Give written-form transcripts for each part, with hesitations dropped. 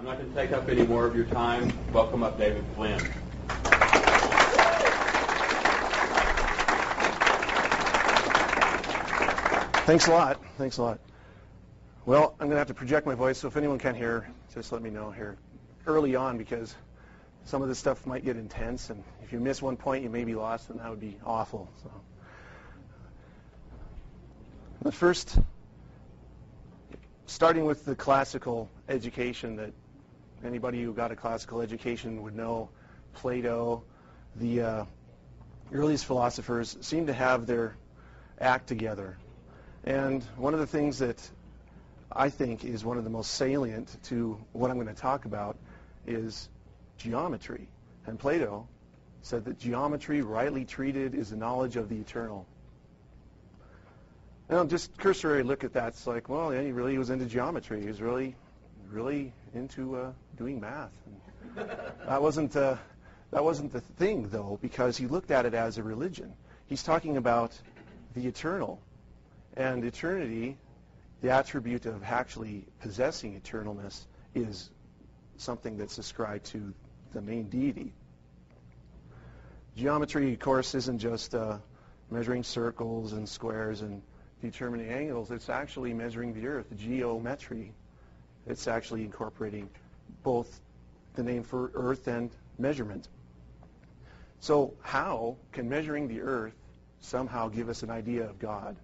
I'm not going to take up any more of your time. Welcome up David Flynn. Thanks a lot. Thanks a lot. Well, I'm going to have to project my voice, so if anyone can't hear, just let me know here early on, because some of this stuff might get intense, and if you miss one point, you may be lost, and that would be awful. So, but first, starting with the classical education that anybody who got a classical education would know, Plato, the earliest philosophers seem to have their act together. And one of the things that I think is one of the most salient to what I'm going to talk about is geometry. And Plato said that geometry, rightly treated, is the knowledge of the eternal. Now, just cursory look at that, it's like, well, yeah, he really was into geometry. He was really into doing math. And that wasn't the thing, though, because he looked at it as a religion. He's talking about the eternal. And eternity, the attribute of actually possessing eternalness, is something that's ascribed to the main deity. Geometry, of course, isn't just measuring circles and squares and determining angles. It's actually measuring the earth, geometry. It's actually incorporating both the name for earth and measurement. So how can measuring the earth somehow give us an idea of God?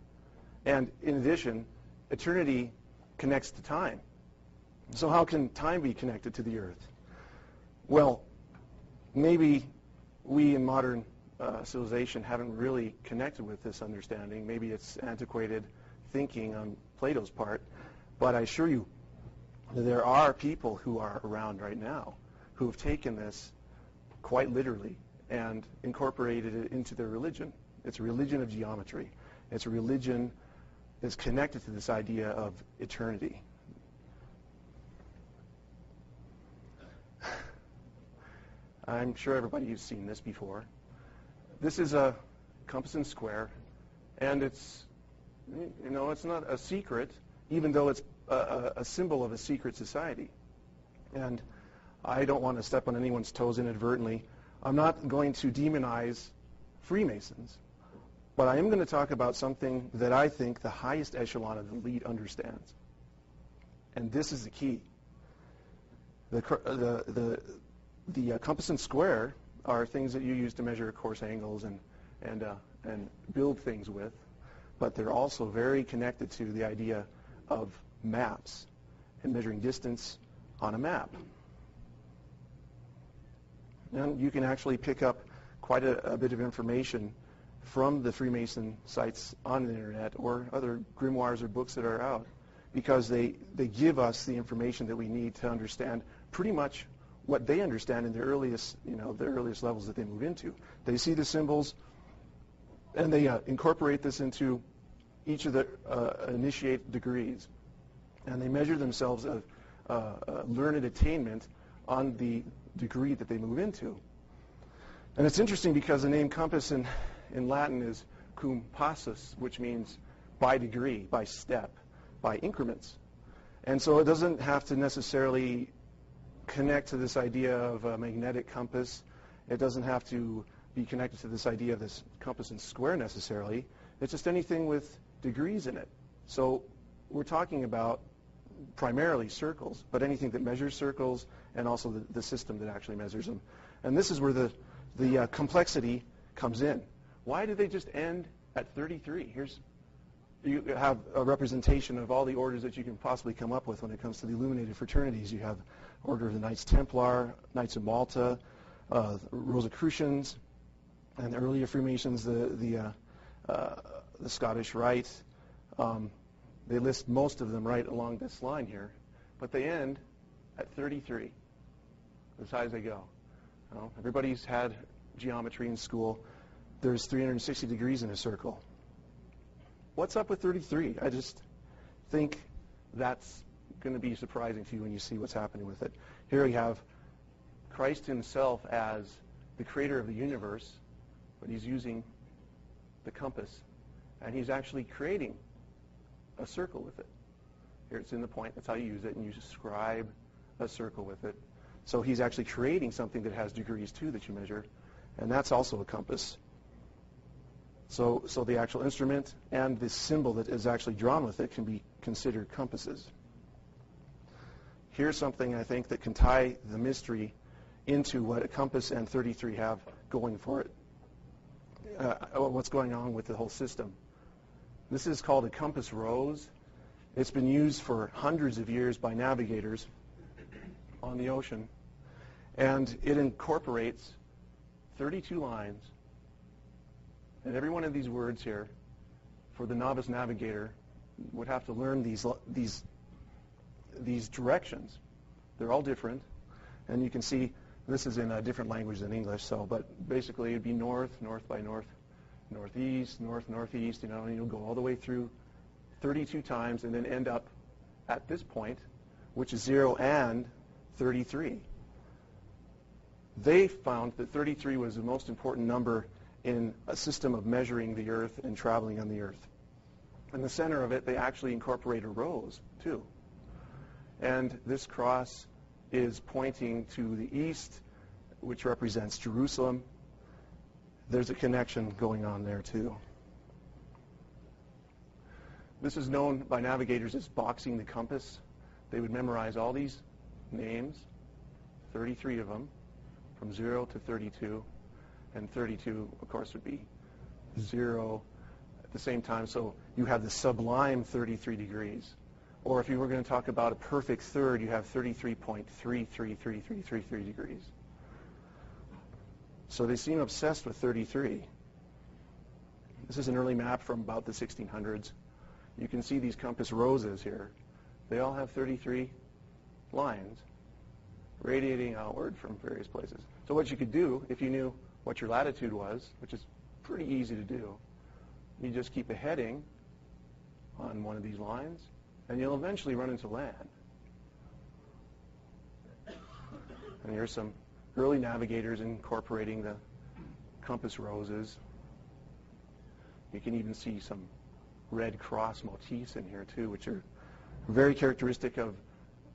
And in addition, eternity connects to time. So how can time be connected to the earth? Well, maybe we in modern civilization haven't really connected with this understanding. Maybe it's antiquated thinking on Plato's part. But I assure you, there are people who are around right now who have taken this quite literally and incorporated it into their religion. It's a religion of geometry. It's a religion that's connected to this idea of eternity. I'm sure everybody has seen this before. This is a compass and square, and it's not a secret, even though it's a symbol of a secret society. And I don't want to step on anyone's toes inadvertently. I'm not going to demonize Freemasons. But I am going to talk about something that I think the highest echelon of the elite understands. And this is the key. The compass and square are things that you use to measure course angles and build things with. But they're also very connected to the idea of maps and measuring distance on a map. And you can actually pick up quite a bit of information from the Freemason sites on the internet or other grimoires or books that are out, because they give us the information that we need to understand pretty much what they understand in the earliest levels that they move into. They see the symbols and they incorporate this into each of the initiate degrees, and they measure themselves of learned attainment on the degree that they move into. And it's interesting because the name compass in Latin is cum passus, which means by degree, by step, by increments. And so it doesn't have to necessarily connect to this idea of a magnetic compass. It doesn't have to be connected to this idea of this compass and square necessarily. It's just anything with degrees in it. So we're talking about primarily circles, but anything that measures circles and also the system that actually measures them. And this is where the complexity comes in. Why did they just end at 33? You have a representation of all the orders that you can possibly come up with when it comes to the illuminated fraternities. You have Order of the Knights Templar, Knights of Malta, Rosicrucians, and the earlier Freemasons, the Scottish Rite. They list most of them right along this line here, but they end at 33, as high as they go. Everybody's had geometry in school. There's 360 degrees in a circle. What's up with 33? I just think that's going to be surprising to you when you see what's happening with it. Here we have Christ himself as the creator of the universe, but he's using the compass, and he's actually creating a circle with it. Here it's in the point. That's how you use it, and you describe a circle with it. So he's actually creating something that has degrees too that you measure, and that's also a compass. So the actual instrument and the symbol that is actually drawn with it can be considered compasses. Here's something I think that can tie the mystery into what a compass and 33 have going for it. What's going on with the whole system. This is called a compass rose. It's been used for hundreds of years by navigators on the ocean, and it incorporates 32 lines. And every one of these words here, for the novice navigator, would have to learn these directions. They're all different, and you can see this is in a different language than English. But basically, it'd be north, north by north, northeast, north, northeast. And you'll go all the way through 32 times, and then end up at this point, which is 0 and 33. They found that 33 was the most important number in a system of measuring the Earth and traveling on the Earth. In the center of it, they actually incorporate a rose, too. And this cross is pointing to the east, which represents Jerusalem. There's a connection going on there, too. This is known by navigators as boxing the compass. They would memorize all these names, 33 of them, from 0 to 32. And 32, of course, would be 0 at the same time. So you have the sublime 33 degrees. Or if you were going to talk about a perfect third, you have 33.33333 degrees. So they seem obsessed with 33. This is an early map from about the 1600s. You can see these compass roses here. They all have 33 lines radiating outward from various places. So what you could do, if you knew what your latitude was, which is pretty easy to do, you just keep a heading on one of these lines, and you'll eventually run into land. And here's some early navigators incorporating the compass roses. You can even see some red cross motifs in here too, which are very characteristic of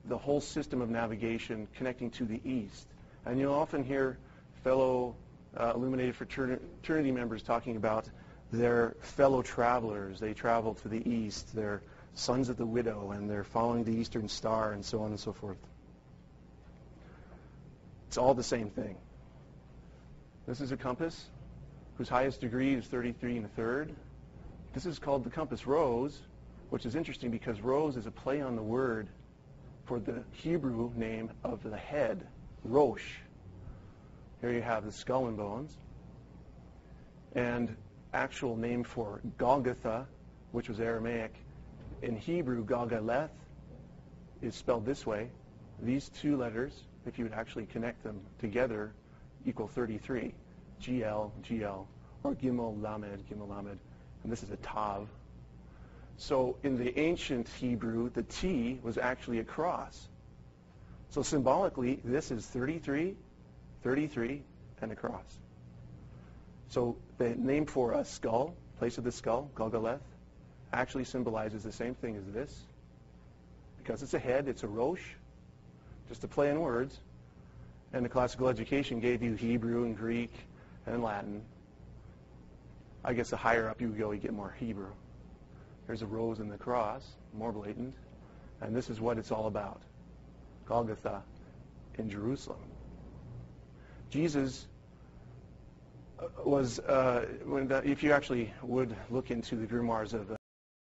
the whole system of navigation connecting to the east. And you'll often hear fellow illuminated fraternity members talking about their fellow travelers. They travel to the east. They're sons of the widow, and they're following the eastern star, and so on and so forth. It's all the same thing. This is a compass whose highest degree is 33 1/3. This is called the compass rose, which is interesting because rose is a play on the word for the Hebrew name of the head, Rosh. Here you have the skull and bones. And actual name for Golgotha, which was Aramaic, in Hebrew, Galgaleth, is spelled this way. These two letters, if you would actually connect them together, equal 33. GL, GL, or Gimel Lamed, Gimel Lamed. And this is a Tav. So in the ancient Hebrew, the T was actually a cross. So symbolically, this is 33, 33, and a cross. So the name for a skull, place of the skull, Galgaleth, actually symbolizes the same thing as this. Because it's a head, it's a Rosh, just a play on words. And the classical education gave you Hebrew and Greek and Latin. I guess the higher up you go, you get more Hebrew. There's a rose in the cross, more blatant. And this is what it's all about. Golgotha in Jerusalem. Jesus was, if you actually would look into the grimoires of